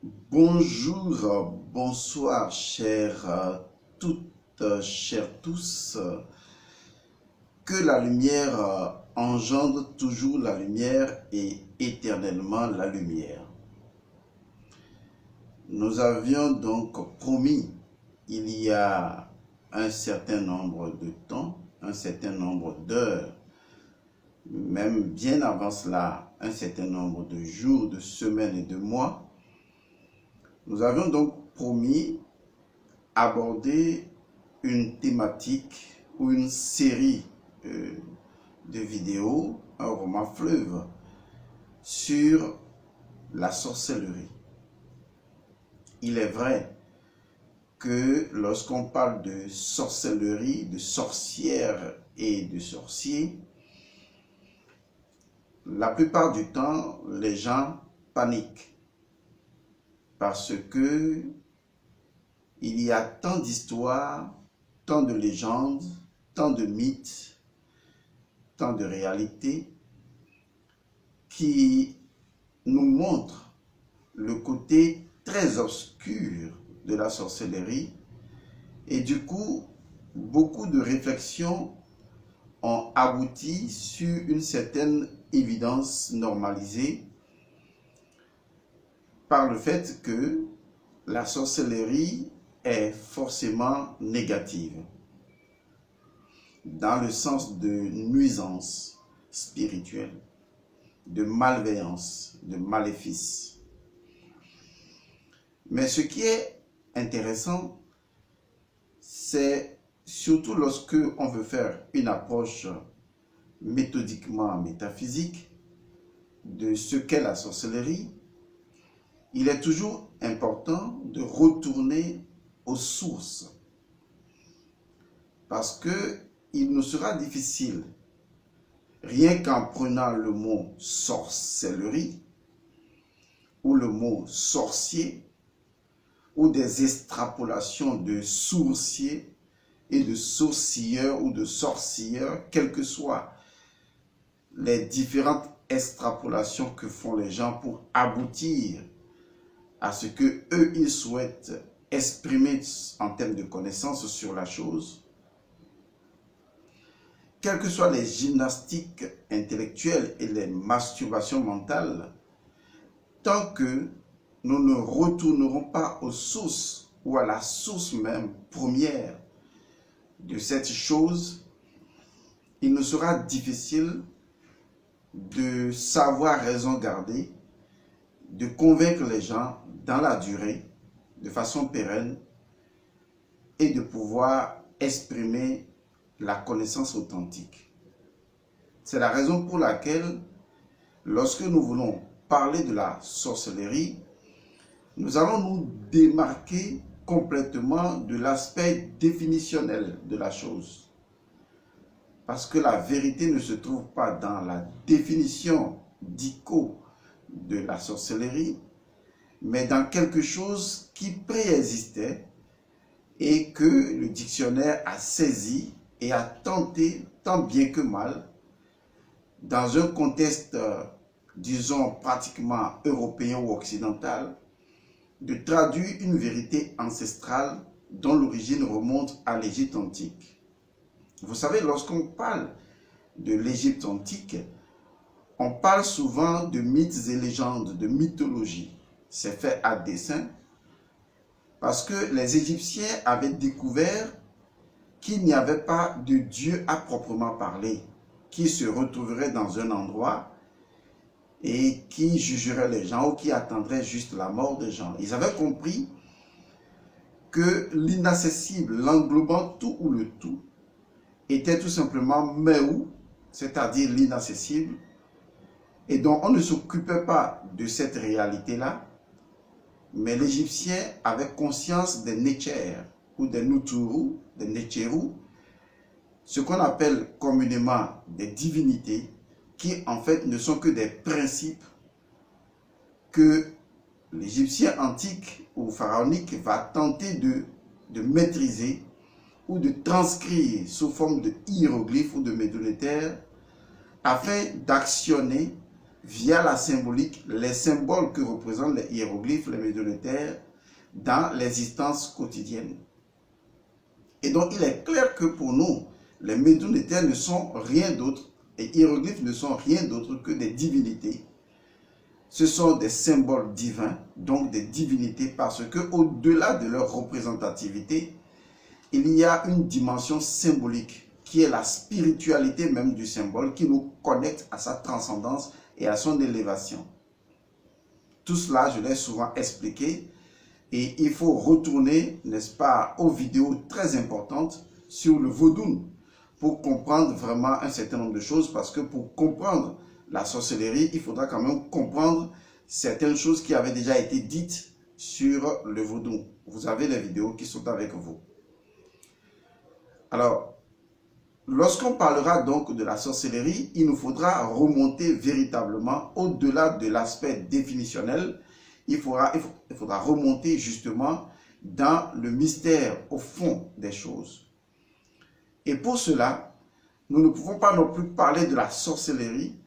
Bonjour, bonsoir, chers toutes, chers tous. Que la lumière engendre toujours la lumière et éternellement la lumière. Nous avions donc promis, il y a un certain nombre de temps, un certain nombre d'heures, même bien avant cela, un certain nombre de jours, de semaines et de mois. Nous avions donc promis aborder une thématique ou une série de vidéos, un roman fleuve, sur la sorcellerie. Il est vrai que lorsqu'on parle de sorcellerie, de sorcières et de sorciers, la plupart du temps, les gens paniquent parce que il y a tant d'histoires, tant de légendes, tant de mythes, tant de réalités qui nous montrent le côté très obscur de la sorcellerie. Et du coup, beaucoup de réflexions ont abouti sur une certaine évidence normalisée par le fait que la sorcellerie est forcément négative, dans le sens de nuisance spirituelle, de malveillance, de maléfice. Mais ce qui est intéressant, c'est surtout lorsque on veut faire une approche méthodiquement métaphysique de ce qu'est la sorcellerie, il est toujours important de retourner aux sources. Parce que il nous sera difficile, rien qu'en prenant le mot sorcellerie, ou le mot sorcier, ou des extrapolations de sourciers et de sorcières ou de sorcières, quelles que soient les différentes extrapolations que font les gens pour aboutir à ce que eux ils souhaitent exprimer en termes de connaissances sur la chose. Quelles que soient les gymnastiques intellectuelles et les masturbations mentales, tant que nous ne retournerons pas aux sources ou à la source même première de cette chose, il nous sera difficile de savoir raison garder, de convaincre les gens dans la durée, de façon pérenne, et de pouvoir exprimer la connaissance authentique. C'est la raison pour laquelle, lorsque nous voulons parler de la sorcellerie, nous allons nous démarquer complètement de l'aspect définitionnel de la chose. Parce que la vérité ne se trouve pas dans la définition d'ICO de la sorcellerie, mais dans quelque chose qui préexistait et que le dictionnaire a saisi et a tenté, tant bien que mal, dans un contexte, disons, pratiquement européen ou occidental, de traduire une vérité ancestrale dont l'origine remonte à l'Égypte antique. Vous savez, lorsqu'on parle de l'Égypte antique, on parle souvent de mythes et légendes, de mythologie. C'est fait à dessein parce que les Égyptiens avaient découvert qu'il n'y avait pas de Dieu à proprement parler, qui se retrouverait dans un endroit et qui jugerait les gens ou qui attendrait juste la mort des gens. Ils avaient compris que l'inaccessible, l'englobant tout ou le tout, était tout simplement Méhou, c'est-à-dire l'inaccessible, et donc on ne s'occupait pas de cette réalité-là, mais l'Égyptien avait conscience des Netcher ou des Nuturu, des Netcheru, ce qu'on appelle communément des divinités, qui en fait ne sont que des principes que l'Égyptien antique ou pharaonique va tenter de maîtriser ou de transcrire sous forme de hiéroglyphes ou de médolitaires afin d'actionner via la symbolique les symboles que représentent les hiéroglyphes, les médiums de terre, dans l'existence quotidienne. Et donc, il est clair que pour nous, les médiums de terre ne sont rien d'autre, et hiéroglyphes ne sont rien d'autre que des divinités. Ce sont des symboles divins, donc des divinités, parce que au-delà de leur représentativité, il y a une dimension symbolique qui est la spiritualité même du symbole, qui nous connecte à sa transcendance et à son élévation. Tout cela, je l'ai souvent expliqué, et il faut retourner, n'est-ce pas, aux vidéos très importantes sur le vaudou pour comprendre vraiment un certain nombre de choses, parce que pour comprendre la sorcellerie, il faudra quand même comprendre certaines choses qui avaient déjà été dites sur le vaudou. Vous avez les vidéos qui sont avec vous. Alors, lorsqu'on parlera donc de la sorcellerie, il nous faudra remonter véritablement au-delà de l'aspect définitionnel. Il faudra remonter justement dans le mystère au fond des choses. Et pour cela, nous ne pouvons pas non plus parler de la sorcellerie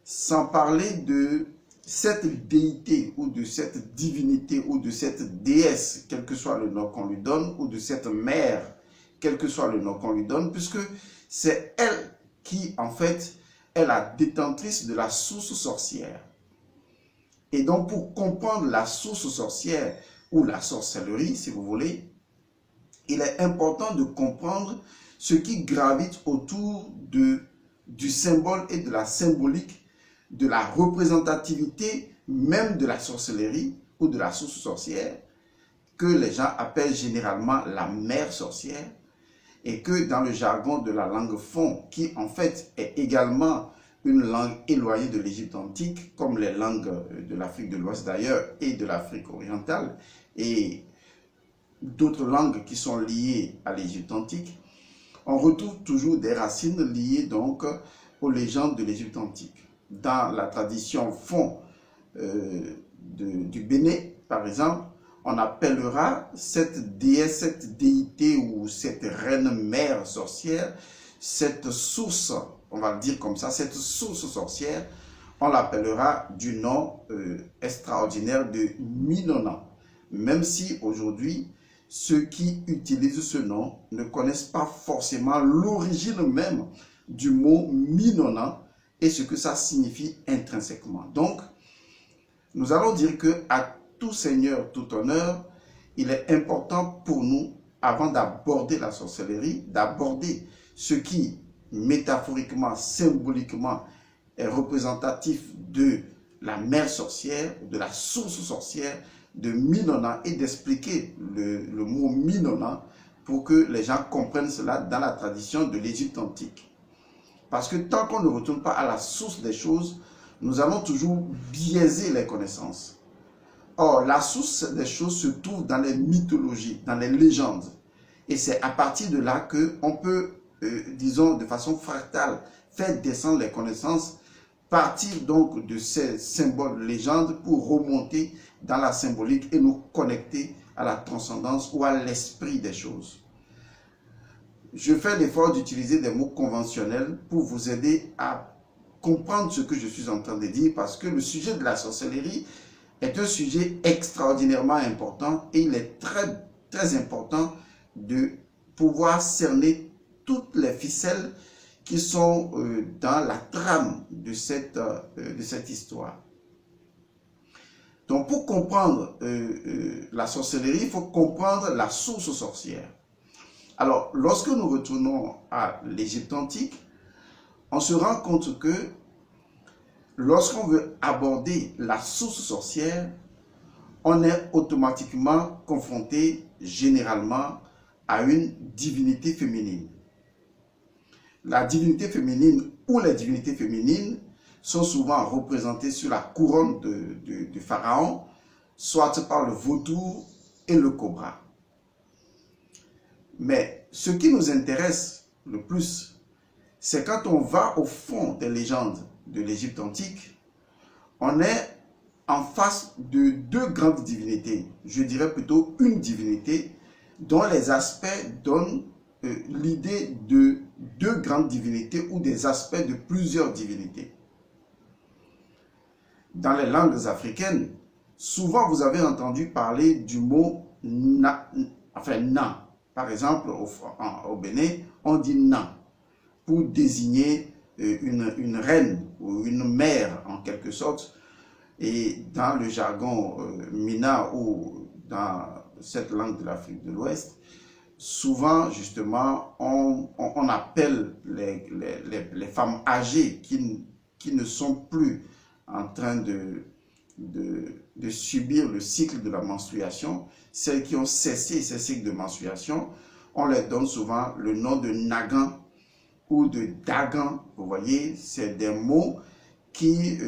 sans parler de cette déité ou de cette divinité ou de cette déesse, quel que soit le nom qu'on lui donne, ou de cette mère, quel que soit le nom qu'on lui donne, puisque c'est elle qui, en fait, est la détentrice de la source sorcière. Et donc, pour comprendre la source sorcière ou la sorcellerie, si vous voulez, il est important de comprendre ce qui gravite autour du symbole et de la symbolique, de la représentativité même de la sorcellerie ou de la source sorcière, que les gens appellent généralement la mère sorcière, et que dans le jargon de la langue fon, qui en fait est également une langue éloignée de l'Égypte antique, comme les langues de l'Afrique de l'Ouest d'ailleurs et de l'Afrique orientale, et d'autres langues qui sont liées à l'Égypte antique, on retrouve toujours des racines liées donc aux légendes de l'Égypte antique. Dans la tradition fon du Bénin, par exemple, on appellera cette déesse, cette déité ou cette reine mère sorcière, cette source, on va le dire comme ça, cette source sorcière, on l'appellera du nom extraordinaire de Minona. Même si aujourd'hui, ceux qui utilisent ce nom ne connaissent pas forcément l'origine même du mot Minona et ce que ça signifie intrinsèquement. Donc, nous allons dire que à tout seigneur, tout honneur, il est important pour nous, avant d'aborder la sorcellerie, d'aborder ce qui, métaphoriquement, symboliquement, est représentatif de la mère sorcière, de la source sorcière, de Minona, et d'expliquer le mot Minona pour que les gens comprennent cela dans la tradition de l'Égypte antique. Parce que tant qu'on ne retourne pas à la source des choses, nous allons toujours biaiser les connaissances. Or, la source des choses se trouve dans les mythologies, dans les légendes. Et c'est à partir de là qu'on peut, disons, de façon fractale, faire descendre les connaissances, partir donc de ces symboles légendes pour remonter dans la symbolique et nous connecter à la transcendance ou à l'esprit des choses. Je fais l'effort d'utiliser des mots conventionnels pour vous aider à comprendre ce que je suis en train de dire, parce que le sujet de la sorcellerie est un sujet extraordinairement important et il est très, très important de pouvoir cerner toutes les ficelles qui sont dans la trame de cette histoire. Donc, pour comprendre la sorcellerie, il faut comprendre la source sorcière. Alors, lorsque nous retournons à l'Égypte antique, on se rend compte que lorsqu'on veut aborder la source sorcière, on est automatiquement confronté généralement à une divinité féminine. La divinité féminine ou les divinités féminines sont souvent représentées sur la couronne du pharaon, soit par le vautour et le cobra. Mais ce qui nous intéresse le plus, c'est quand on va au fond des légendes de l'Égypte antique, on est en face de deux grandes divinités, je dirais plutôt une divinité, dont les aspects donnent l'idée de deux grandes divinités ou des aspects de plusieurs divinités. dans les langues africaines, souvent vous avez entendu parler du mot na, enfin na. Par exemple, au Bénin, on dit na pour désigner une reine ou une mère en quelque sorte. Et dans le jargon mina ou dans cette langue de l'Afrique de l'Ouest, souvent justement on appelle les femmes âgées qui ne sont plus en train de subir le cycle de la menstruation, celles qui ont cessé ces cycles de menstruation, on leur donne souvent le nom de Nagan ou de Dagan. Vous voyez, c'est des mots qui,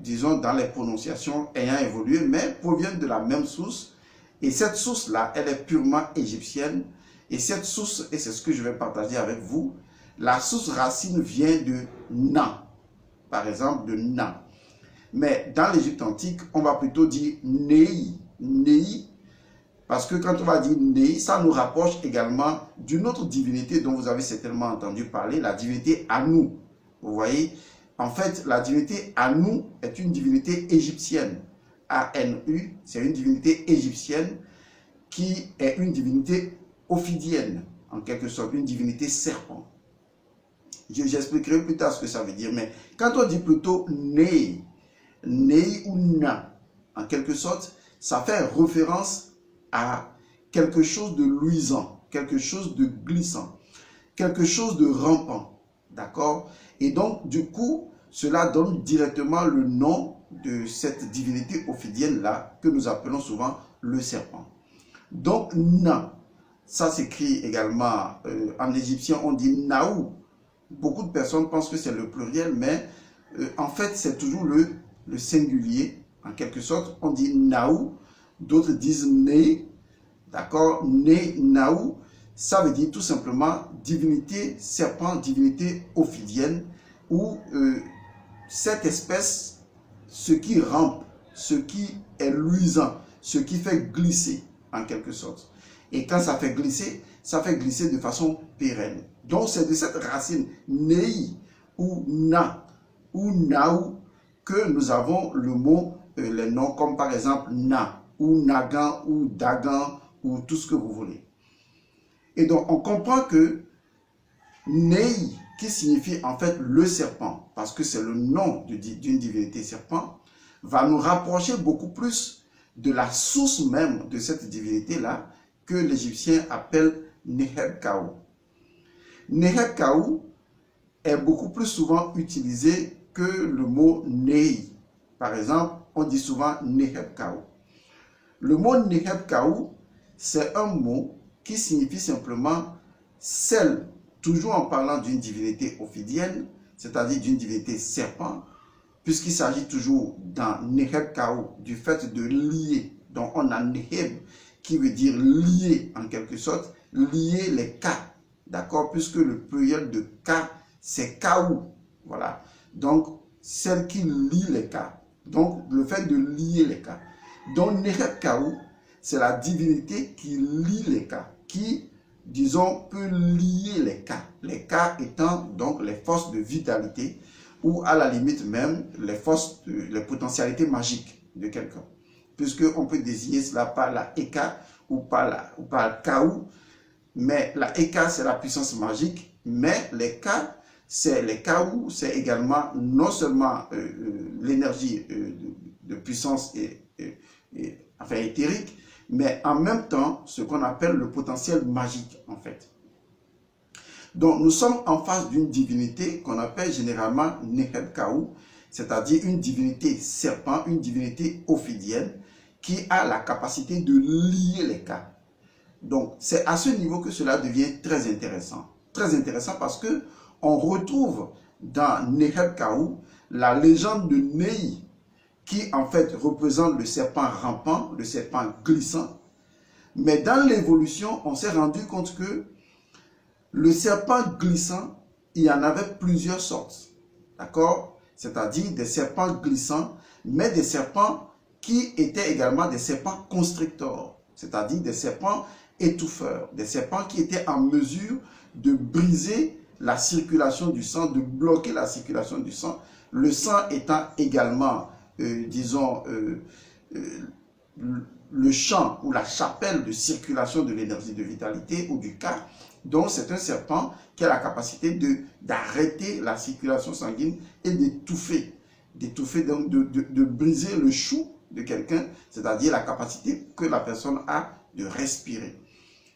disons, dans les prononciations ayant évolué, mais proviennent de la même source. Et cette source-là, elle est purement égyptienne. Et cette source, et c'est ce que je vais partager avec vous, la source racine vient de Na, par exemple, de Na. Mais dans l'Égypte antique, on va plutôt dire Nei. Nei, parce que quand on va dire Nei, ça nous rapproche également d'une autre divinité dont vous avez certainement entendu parler, la divinité Anu. Vous voyez, en fait, la divinité Anu est une divinité égyptienne. A-N-U, c'est une divinité égyptienne qui est une divinité ophidienne, en quelque sorte, une divinité serpent. J'expliquerai plus tard ce que ça veut dire, mais quand on dit plutôt Nei, Nei ou Na, en quelque sorte, ça fait référence à quelque chose de luisant, quelque chose de glissant, quelque chose de rampant, d'accord? Et donc, du coup, cela donne directement le nom de cette divinité ophidienne-là, que nous appelons souvent le serpent. Donc, Na, ça s'écrit également en égyptien, on dit Naou. Beaucoup de personnes pensent que c'est le pluriel, mais en fait, c'est toujours le singulier, en quelque sorte. On dit Naou, d'autres disent Ne, d'accord? Ne, Naou, ça veut dire tout simplement divinité serpent, divinité ophidienne, où cette espèce, ce qui rampe, ce qui est luisant, ce qui fait glisser, en quelque sorte. Et quand ça fait glisser de façon pérenne. Donc c'est de cette racine Nei ou Na ou Naou que nous avons le mot, les noms comme par exemple Na ou Nagan ou Dagan ou tout ce que vous voulez. Et donc on comprend que Nei, qui signifie en fait le serpent, parce que c'est le nom d'une divinité serpent, va nous rapprocher beaucoup plus de la source même de cette divinité-là, que l'Égyptien appelle Neheb-Kaou. Neheb-Kaou est beaucoup plus souvent utilisé que le mot Nei. Par exemple, on dit souvent Neheb-Kaou. Le mot Neheb-Kaou, c'est un mot qui signifie simplement celle, toujours en parlant d'une divinité ophidienne, c'est-à-dire d'une divinité serpent, puisqu'il s'agit toujours dans Neheb-Kaou du fait de lier. Donc on a Neheb, qui veut dire lier en quelque sorte, lier les cas, d'accord, puisque le pluriel de cas, c'est Kaou, voilà. Donc, celle qui lie les cas, donc le fait de lier les cas. Donc, Neheb Kaou, c'est la divinité qui lie les cas, qui, disons, peut lier les cas étant donc les forces de vitalité, ou à la limite même, les potentialités magiques de quelqu'un. Puisqu'on peut désigner cela par la Eka ou par le Kaou. Mais la Eka, c'est la puissance magique, mais les Ka, c'est les Kaou, c'est également non seulement l'énergie de puissance enfin éthérique, mais en même temps, ce qu'on appelle le potentiel magique, en fait. Donc, nous sommes en face d'une divinité qu'on appelle généralement Neheb-Kaou, c'est-à-dire une divinité serpent, une divinité ophidienne, qui a la capacité de lier les cas. Donc, c'est à ce niveau que cela devient très intéressant. Très intéressant parce que on retrouve dans Neheb-Kaou la légende de Nei, qui en fait représente le serpent rampant, le serpent glissant. Mais dans l'évolution, on s'est rendu compte que le serpent glissant, il y en avait plusieurs sortes. D'accord? C'est-à-dire des serpents glissants, mais des serpents qui étaient également des serpents constricteurs, c'est-à-dire des serpents étouffeurs, des serpents qui étaient en mesure de briser la circulation du sang, de bloquer la circulation du sang, le sang étant également disons, le champ ou la chapelle de circulation de l'énergie de vitalité ou du Ka. Donc c'est un serpent qui a la capacité d'arrêter la circulation sanguine et d'étouffer, donc de briser le chou de quelqu'un, c'est-à-dire la capacité que la personne a de respirer.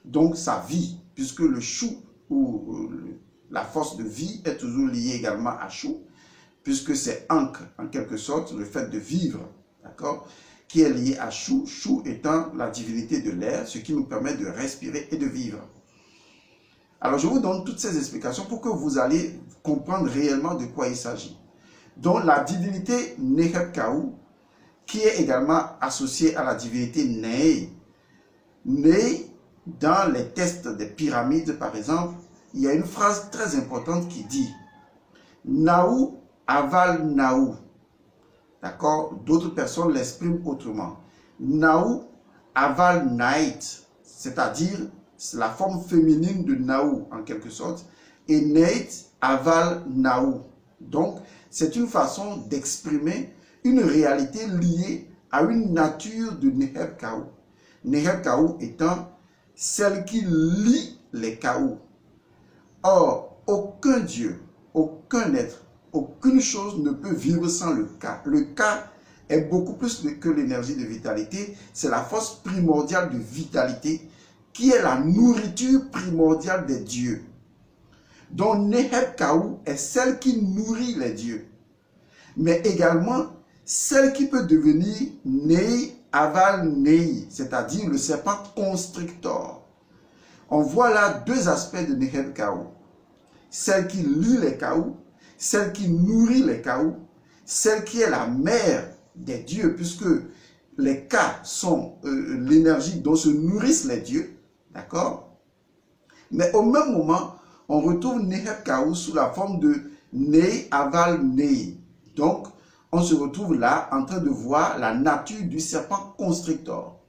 Donc sa vie, puisque le chou ou la force de vie est toujours liée également à chou, puisque c'est Ankh en quelque sorte, le fait de vivre, d'accord, qui est lié à Chou, Chou étant la divinité de l'air, ce qui nous permet de respirer et de vivre. Alors je vous donne toutes ces explications pour que vous allez comprendre réellement de quoi il s'agit. Donc la divinité Neheb-Kaou, qui est également associée à la divinité Nei. Nei, dans les tests des pyramides par exemple, il y a une phrase très importante qui dit Naou aval Naou. D'accord? D'autres personnes l'expriment autrement. Naou aval Naït, c'est-à-dire la forme féminine de Naou en quelque sorte, et Naït aval Naou. Donc, c'est une façon d'exprimer une réalité liée à une nature de Neheb-Kaou. Neheb-Kaou étant celle qui lie les Kaou. Or, aucun Dieu, aucun être, aucune chose ne peut vivre sans le Ka. Le Ka est beaucoup plus que l'énergie de vitalité. C'est la force primordiale de vitalité qui est la nourriture primordiale des dieux. Donc Neheb-Kaou est celle qui nourrit les dieux. Mais également celle qui peut devenir Nei aval Nei, c'est-à-dire le serpent constrictor. On voit là deux aspects de Neheb-Kaou. Celle qui lie les Kaou, celle qui nourrit les Kaou, celle qui est la mère des dieux, puisque les Ka sont l'énergie dont se nourrissent les dieux, d'accord? Mais au même moment, on retrouve Neheb-Kaou sous la forme de Nei aval Nei. Donc, on se retrouve là en train de voir la nature du serpent constrictor.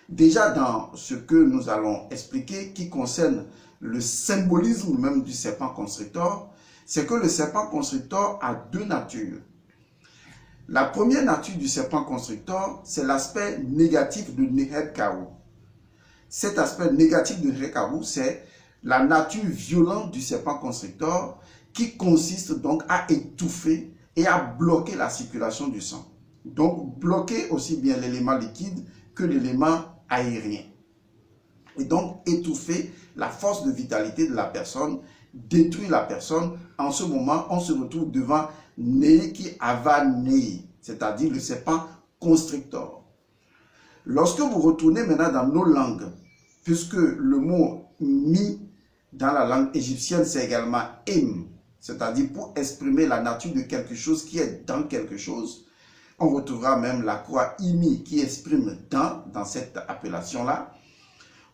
Déjà dans ce que nous allons expliquer qui concerne le symbolisme même du serpent constrictor, c'est que le serpent constrictor a deux natures. La première nature du serpent constrictor, c'est l'aspect négatif de Neheb-Kaou. Cet aspect négatif de Neheb-Kaou, c'est la nature violente du serpent constrictor qui consiste donc à étouffer et à bloquer la circulation du sang. Donc bloquer aussi bien l'élément liquide que l'élément aérien. Et donc étouffer la force de vitalité de la personne, détruire la personne. En ce moment, on se retrouve devant Nei qui aval Nei, c'est-à-dire le serpent constrictor. Lorsque vous retournez maintenant dans nos langues, puisque le mot mi dans la langue égyptienne c'est également im, c'est-à-dire pour exprimer la nature de quelque chose qui est dans quelque chose, on retrouvera même la croix imi qui exprime dans cette appellation-là.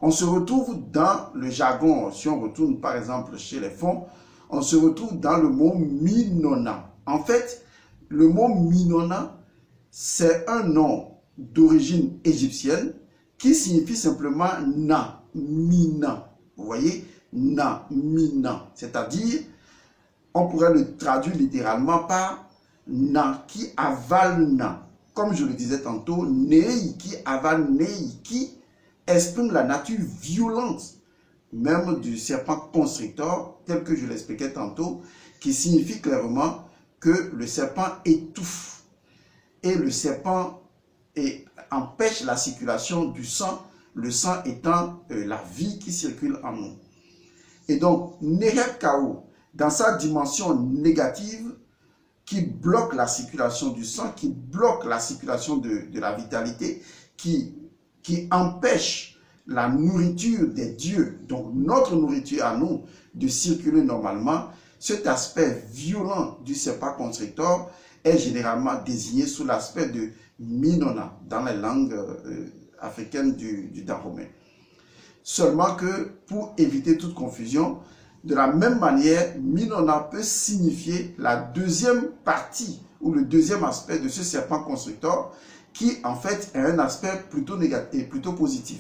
On se retrouve dans le jargon, si on retourne par exemple chez les fonds, on se retrouve dans le mot minona. En fait, le mot minona, c'est un nom d'origine égyptienne qui signifie simplement na, mina. Vous voyez, na, mina. C'est-à-dire, on pourrait le traduire littéralement par na qui avale na. Comme je le disais tantôt, nei qui avale nei, qui exprime la nature violente même du serpent constrictor, tel que je l'expliquais tantôt, qui signifie clairement que le serpent étouffe et le serpent empêche la circulation du sang, le sang étant la vie qui circule en nous. Et donc, Neheb-Kaou, dans sa dimension négative, qui bloque la circulation du sang, qui bloque la circulation de la vitalité, qui empêche la nourriture des dieux, donc notre nourriture à nous, de circuler normalement, cet aspect violent du serpent constrictor est généralement désigné sous l'aspect de minona dans les langues africaines du dahomey. Seulement que pour éviter toute confusion, de la même manière, minona peut signifier la deuxième partie ou le deuxième aspect de ce serpent constrictor qui en fait est un aspect plutôt négatif et plutôt positif.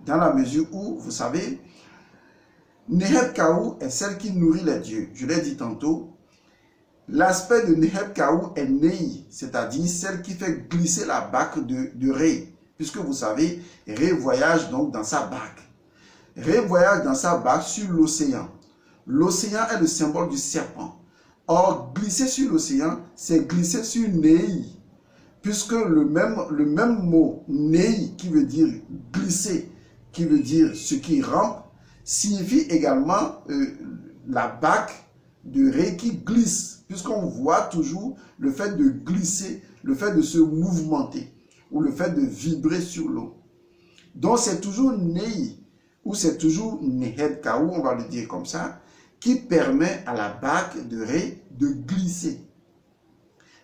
Dans la mesure où, vous savez, Neheb-Kaou est celle qui nourrit les dieux. Je l'ai dit tantôt, L'aspect de Neheb Kaou est Nei, c'est-à-dire celle qui fait glisser la barque de Ré. Puisque vous savez, Ré voyage donc dans sa barque. Ré voyage dans sa barque sur l'océan. L'océan est le symbole du serpent. Or, glisser sur l'océan, c'est glisser sur Nei. Puisque le même mot Nei, qui veut dire glisser, qui veut dire ce qui rampe, signifie également la barque de Ré qui glisse. Puisqu'on voit toujours le fait de glisser, le fait de se mouvementer, ou le fait de vibrer sur l'eau. Donc c'est toujours Nei, ou c'est toujours Neheb Kaou, on va le dire comme ça, qui permet à la barque de Ré de glisser.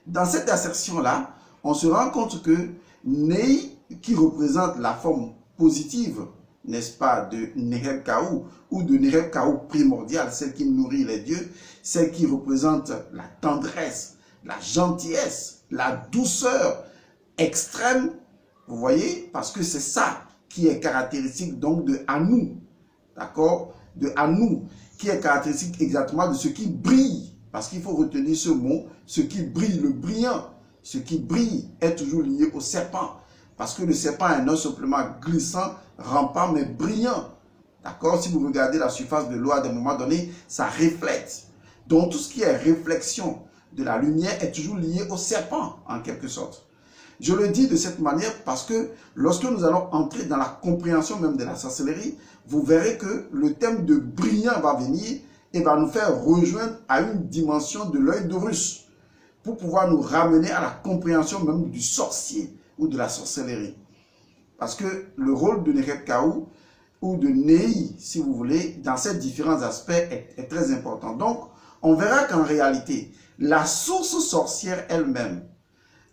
Dans cette assertion-là, on se rend compte que Nei, qui représente la forme positive, n'est-ce pas, de Neheb Kaou, ou de Neheb Kaou primordial, celle qui nourrit les dieux, celle qui représente la tendresse, la gentillesse, la douceur extrême, vous voyez, parce que c'est ça qui est caractéristique donc de Anou, d'accord, de Anou, qui est caractéristique exactement de ce qui brille, parce qu'il faut retenir ce mot, ce qui brille, le brillant, ce qui brille est toujours lié au serpent, parce que le serpent est non simplement glissant, rampant, mais brillant, d'accord. Si vous regardez la surface de l'eau à des moments donnés, ça reflète. Donc tout ce qui est réflexion de la lumière est toujours lié au serpent, en quelque sorte. Je le dis de cette manière parce que lorsque nous allons entrer dans la compréhension même de la sorcellerie, vous verrez que le thème de brillant va venir et va nous faire rejoindre à une dimension de l'œil d'Horus pour pouvoir nous ramener à la compréhension même du sorcier ou de la sorcellerie. Parce que le rôle de Neheb Kaou ou de Nei, si vous voulez, dans ces différents aspects est très important. Donc, on verra qu'en réalité, la source sorcière elle-même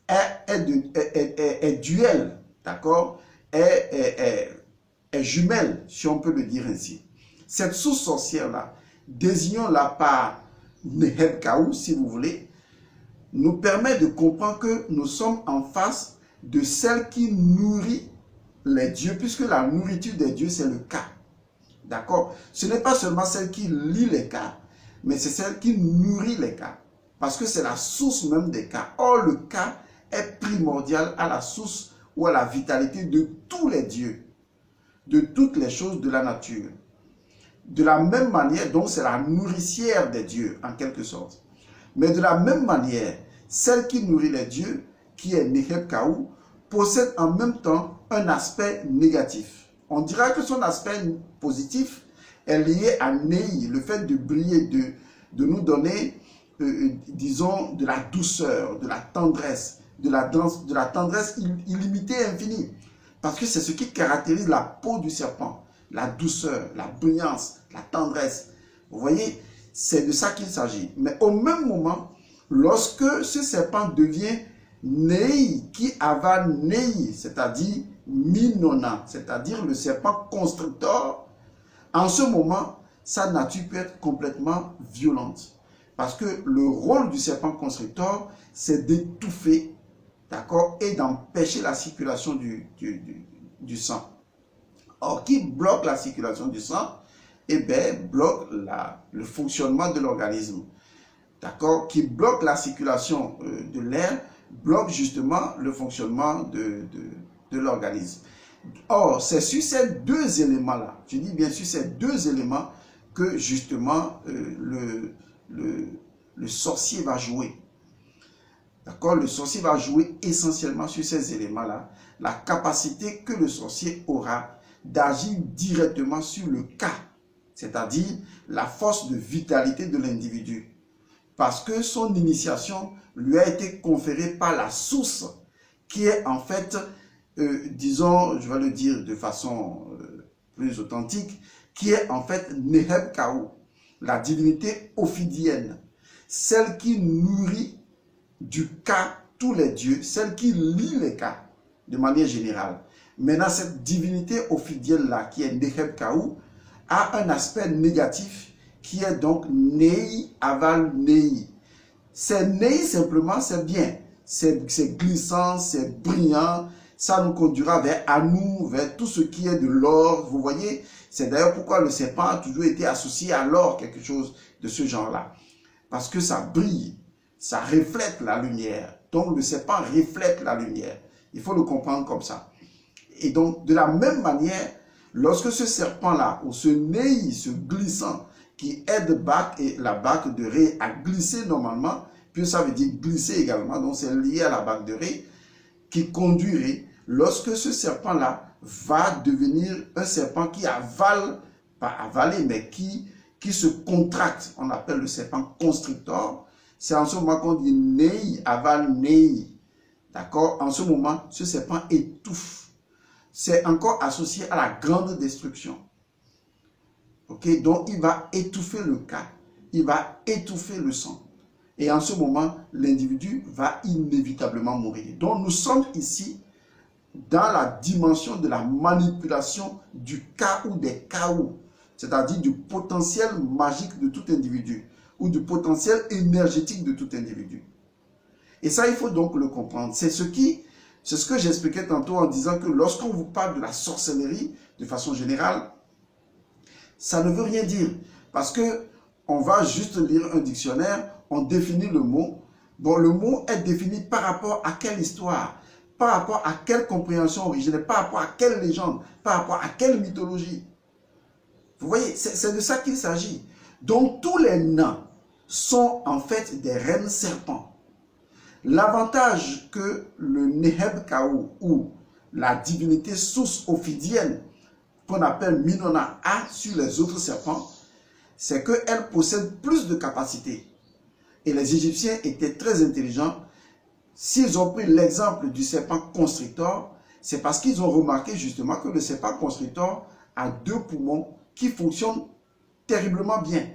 est duel, d'accord, est jumelle, si on peut le dire ainsi. Cette source sorcière-là, désignons-la par Neheb Kaou, si vous voulez, nous permet de comprendre que nous sommes en face de celle qui nourrit les dieux, puisque la nourriture des dieux, c'est le cas. D'accord? Ce n'est pas seulement celle qui lit les cas, mais c'est celle qui nourrit les cas. Parce que c'est la source même des cas. Or, le cas est primordial à la source ou à la vitalité de tous les dieux, de toutes les choses de la nature. De la même manière, donc, c'est la nourricière des dieux, en quelque sorte. Mais de la même manière, celle qui nourrit les dieux, qui est Neheb Kaou, possède en même temps un aspect négatif. On dira que son aspect positif est lié à Nei, le fait de briller, de nous donner, disons, de la douceur, de la tendresse, de la tendresse illimitée et infinie. Parce que c'est ce qui caractérise la peau du serpent, la douceur, la brillance, la tendresse. Vous voyez, c'est de ça qu'il s'agit. Mais au même moment, lorsque ce serpent devient Nei, qui avale Nei, c'est-à-dire Minona, c'est-à-dire le serpent constricteur, en ce moment, sa nature peut être complètement violente. Parce que le rôle du serpent constricteur, c'est d'étouffer, d'accord, et d'empêcher la circulation du sang. Or, qui bloque la circulation du sang? Eh bien, bloque le fonctionnement de l'organisme. D'accord? Qui bloque la circulation de l'air, bloque justement le fonctionnement de l'organisme. Or, c'est sur ces deux éléments-là, je dis bien sûr ces deux éléments, que justement le sorcier va jouer. D'accord? Le sorcier va jouer essentiellement sur ces éléments-là, la capacité que le sorcier aura d'agir directement sur le cas, c'est-à-dire la force de vitalité de l'individu. Parce que son initiation lui a été conférée par la source qui est en fait, disons, je vais le dire de façon plus authentique, qui est en fait Neheb Kaou, la divinité ophidienne, celle qui nourrit du cas tous les dieux, celle qui lit les cas de manière générale. Maintenant, cette divinité ophidienne-là, qui est Neheb Kaou, a un aspect négatif qui est donc Nei aval Nei. C'est Nei simplement, c'est bien, c'est glissant, c'est brillant, ça nous conduira vers Anou, vers tout ce qui est de l'or, vous voyez. C'est d'ailleurs pourquoi le serpent a toujours été associé à l'or, quelque chose de ce genre-là. Parce que ça brille. ça reflète la lumière. Donc le serpent reflète la lumière. Il faut le comprendre comme ça. Et donc de la même manière, lorsque ce serpent-là, ou ce nez, ce glissant, qui aide la bague de Ré à glisser normalement, puis ça veut dire glisser également, donc c'est lié à la bague de Ré, qui conduirait, lorsque ce serpent-là va devenir un serpent qui avale, pas avaler, mais qui se contracte, on appelle le serpent constrictor, c'est en ce moment qu'on dit nei, avale, nei. D'accord? En ce moment, ce serpent étouffe. C'est encore associé à la grande destruction. Ok? Donc, il va étouffer le cas. Il va étouffer le sang. Et en ce moment, l'individu va inévitablement mourir. Donc, nous sommes ici dans la dimension de la manipulation du cas ou des chaos, c'est-à-dire du potentiel magique de tout individu ou du potentiel énergétique de tout individu. Et ça, il faut donc le comprendre. C'est ce que j'expliquais tantôt en disant que lorsqu'on vous parle de la sorcellerie, de façon générale, ça ne veut rien dire. Parce que on va juste lire un dictionnaire, on définit le mot. Bon, le mot est défini par rapport à quelle histoire, par rapport à quelle compréhension originelle, par rapport à quelle légende, par rapport à quelle mythologie. Vous voyez, c'est de ça qu'il s'agit. Donc, tous les nains sont en fait des reines serpents. L'avantage que le Neheb-Kaou ou la divinité source ophidienne qu'on appelle Minona a sur les autres serpents, c'est qu'elle possède plus de capacités. Et les Égyptiens étaient très intelligents. S'ils ont pris l'exemple du serpent constrictor, c'est parce qu'ils ont remarqué justement que le serpent constrictor a 2 poumons qui fonctionnent terriblement bien.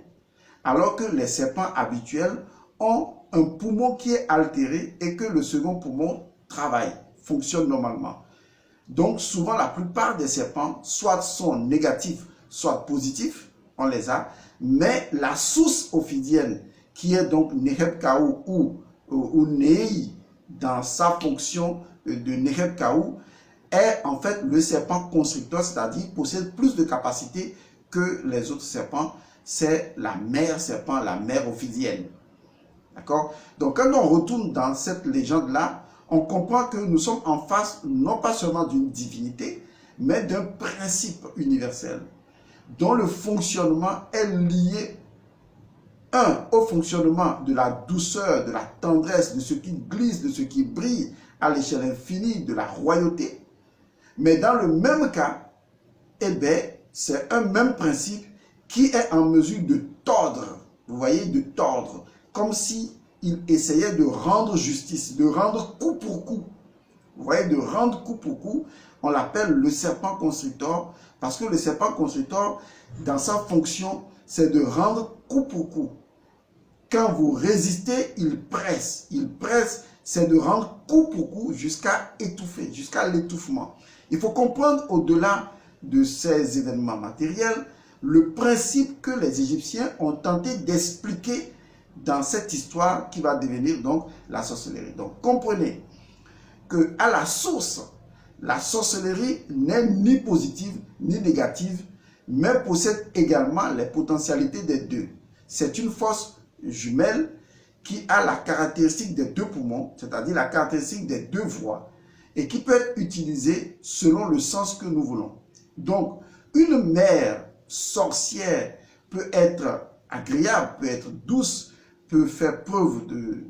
Alors que les serpents habituels ont un poumon qui est altéré et que le second poumon travaille, fonctionne normalement. Donc souvent la plupart des serpents soit sont négatifs, soit positifs, on les a, mais la source ophidienne qui est donc Neheb-Kaou ou Nei dans sa fonction de Neheb-Kaou est en fait le serpent constricteur, c'est-à-dire possède plus de capacités que les autres serpents. C'est la mère serpent, la mère ophidienne. D'accord? Donc quand on retourne dans cette légende-là, on comprend que nous sommes en face non pas seulement d'une divinité, mais d'un principe universel, dont le fonctionnement est lié, au fonctionnement de la douceur, de la tendresse, de ce qui glisse, de ce qui brille à l'échelle infinie de la royauté. Mais dans le même cas, eh bien, c'est un même principe qui est en mesure de tordre, vous voyez, de tordre, comme si il essayait de rendre justice, de rendre coup pour coup. Vous voyez, de rendre coup pour coup, on l'appelle le serpent constrictor, parce que le serpent constrictor, dans sa fonction, c'est de rendre coup pour coup. Quand vous résistez, il presse. Il presse, c'est de rendre coup pour coup jusqu'à étouffer, jusqu'à l'étouffement. Il faut comprendre au-delà de ces événements matériels, le principe que les Égyptiens ont tenté d'expliquer dans cette histoire qui va devenir donc la sorcellerie. Donc comprenez que à la source, la sorcellerie n'est ni positive ni négative, mais possède également les potentialités des deux. C'est une force jumelle qui a la caractéristique des 2 poumons, c'est-à-dire la caractéristique des 2 voies, et qui peut être utilisée selon le sens que nous voulons. Donc, une mère sorcière peut être agréable, peut être douce, peut faire preuve de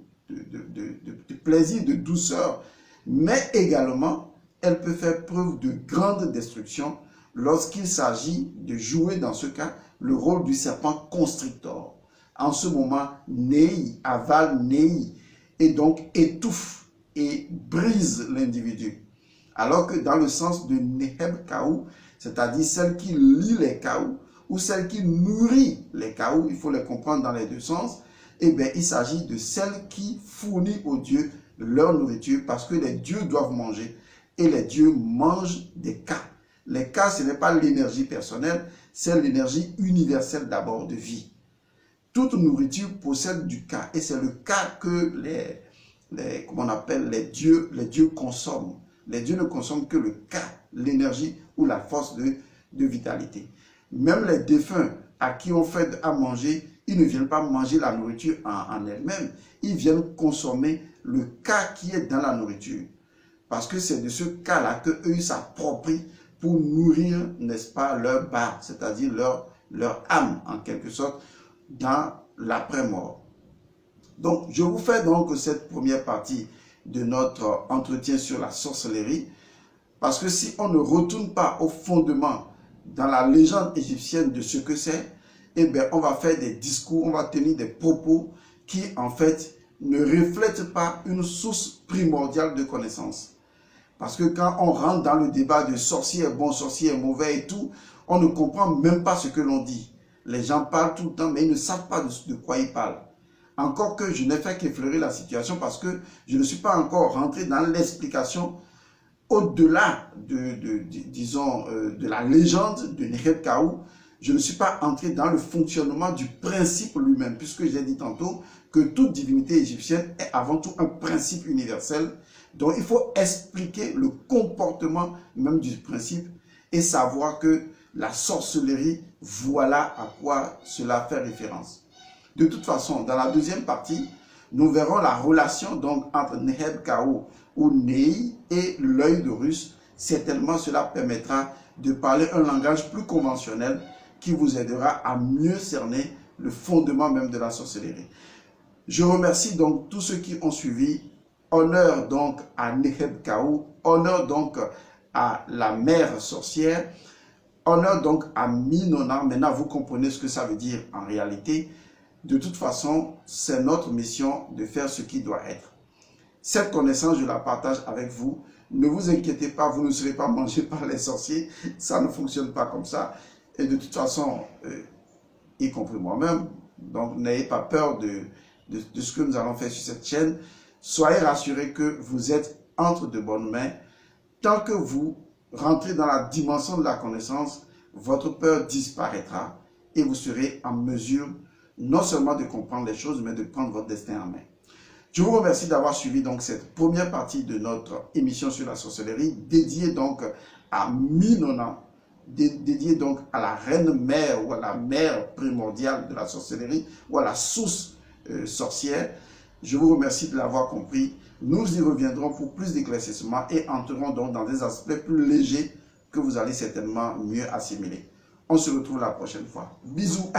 plaisir, de douceur, mais également, elle peut faire preuve de grande destruction lorsqu'il s'agit de jouer, dans ce cas, le rôle du serpent constrictor. En ce moment, Nei, avale Nei, et donc étouffe et brise l'individu. Alors que dans le sens de Neheb-Kaou, c'est-à-dire celle qui lie les Kaou, ou celle qui nourrit les Kaou, il faut les comprendre dans les 2 sens, eh bien, il s'agit de celle qui fournit aux dieux leur nourriture, parce que les dieux doivent manger, et les dieux mangent des cas. Les cas, ce n'est pas l'énergie personnelle, c'est l'énergie universelle d'abord de vie. Toute nourriture possède du cas, et c'est le cas que comment on appelle les dieux consomment. Les dieux ne consomment que le cas, l'énergie ou la force de vitalité. Même les défunts à qui on fait à manger, ils ne viennent pas manger la nourriture en elle-même. Ils viennent consommer le cas qui est dans la nourriture. Parce que c'est de ce cas-là qu'eux s'approprient pour nourrir, n'est-ce pas, leur bas, c'est-à-dire leur âme, en quelque sorte, dans l'après-mort. Donc, je vous fais donc cette première partie de notre entretien sur la sorcellerie, parce que si on ne retourne pas au fondement dans la légende égyptienne de ce que c'est, eh bien, on va faire des discours, on va tenir des propos qui, en fait, ne reflètent pas une source primordiale de connaissance. Parce que quand on rentre dans le débat de sorcier est bon, sorcier est mauvais et tout, on ne comprend même pas ce que l'on dit. Les gens parlent tout le temps, mais ils ne savent pas de quoi ils parlent. Encore que je n'ai fait qu'effleurer la situation parce que je ne suis pas encore rentré dans l'explication au-delà de la légende de Nekheb-Kaou. Je ne suis pas entré dans le fonctionnement du principe lui-même, puisque j'ai dit tantôt que toute divinité égyptienne est avant tout un principe universel. Donc il faut expliquer le comportement même du principe et savoir que la sorcellerie, voilà à quoi cela fait référence. De toute façon, dans la deuxième partie, nous verrons la relation donc entre Nekheb-Kaou ou Nei et l'œil d'Horus. Certainement, cela permettra de parler un langage plus conventionnel qui vous aidera à mieux cerner le fondement même de la sorcellerie. Je remercie donc tous ceux qui ont suivi. Honneur donc à Nekheb-Kaou, honneur donc à la mère sorcière, honneur donc à Minona. Maintenant, vous comprenez ce que ça veut dire en réalité. De toute façon, c'est notre mission de faire ce qui doit être. Cette connaissance, je la partage avec vous. Ne vous inquiétez pas, vous ne serez pas mangés par les sorciers. Ça ne fonctionne pas comme ça. Et de toute façon, y compris moi-même, donc n'ayez pas peur de ce que nous allons faire sur cette chaîne. Soyez rassurés que vous êtes entre de bonnes mains. Tant que vous rentrez dans la dimension de la connaissance, votre peur disparaîtra et vous serez en mesure non seulement de comprendre les choses, mais de prendre votre destin en main. Je vous remercie d'avoir suivi donc cette première partie de notre émission sur la sorcellerie, dédiée donc à Minona, dédiée donc à la reine mère ou à la mère primordiale de la sorcellerie ou à la source sorcière. Je vous remercie de l'avoir compris. Nous y reviendrons pour plus d'éclaircissement et entrerons donc dans des aspects plus légers que vous allez certainement mieux assimiler. On se retrouve la prochaine fois. Bisous.